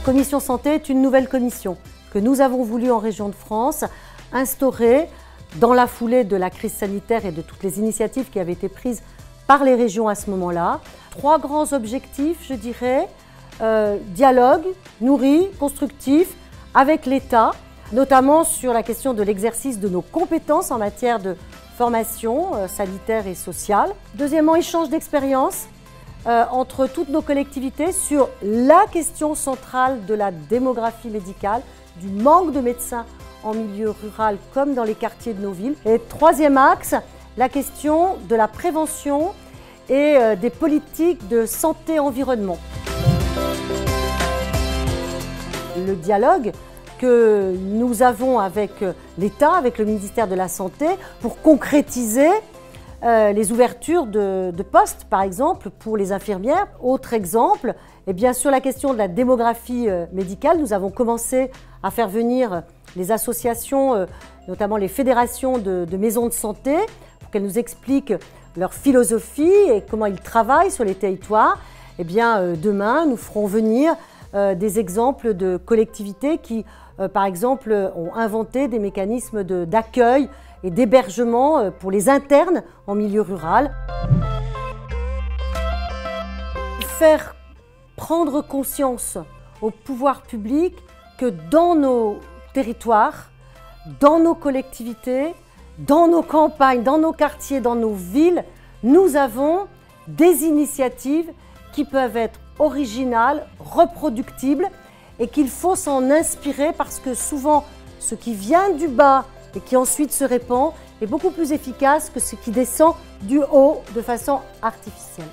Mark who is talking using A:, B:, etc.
A: La commission santé est une nouvelle commission que nous avons voulu en région de France instaurer dans la foulée de la crise sanitaire et de toutes les initiatives qui avaient été prises par les régions à ce moment-là. 3 grands objectifs, je dirais, dialogue, nourri, constructif avec l'État, notamment sur la question de l'exercice de nos compétences en matière de formation sanitaire et sociale. Deuxièmement, échange d'expériences entre toutes nos collectivités sur la question centrale de la démographie médicale, du manque de médecins en milieu rural comme dans les quartiers de nos villes. Et troisième axe, la question de la prévention et des politiques de santé-environnement. Le dialogue que nous avons avec l'État, avec le ministère de la Santé, pour concrétiser les ouvertures de postes, par exemple, pour les infirmières. Autre exemple, eh bien, sur la question de la démographie médicale, nous avons commencé à faire venir les associations, notamment les fédérations de maisons de santé, pour qu'elles nous expliquent leur philosophie et comment ils travaillent sur les territoires. Eh bien, demain, nous ferons venir des exemples de collectivités qui, par exemple, ont inventé des mécanismes d'accueil et d'hébergement pour les internes en milieu rural. Faire prendre conscience au pouvoir public que dans nos territoires, dans nos collectivités, dans nos campagnes, dans nos quartiers, dans nos villes, nous avons des initiatives qui peuvent être originales, reproductibles et qu'il faut s'en inspirer parce que souvent ce qui vient du bas et qui ensuite se répand est beaucoup plus efficace que ce qui descend du haut de façon artificielle.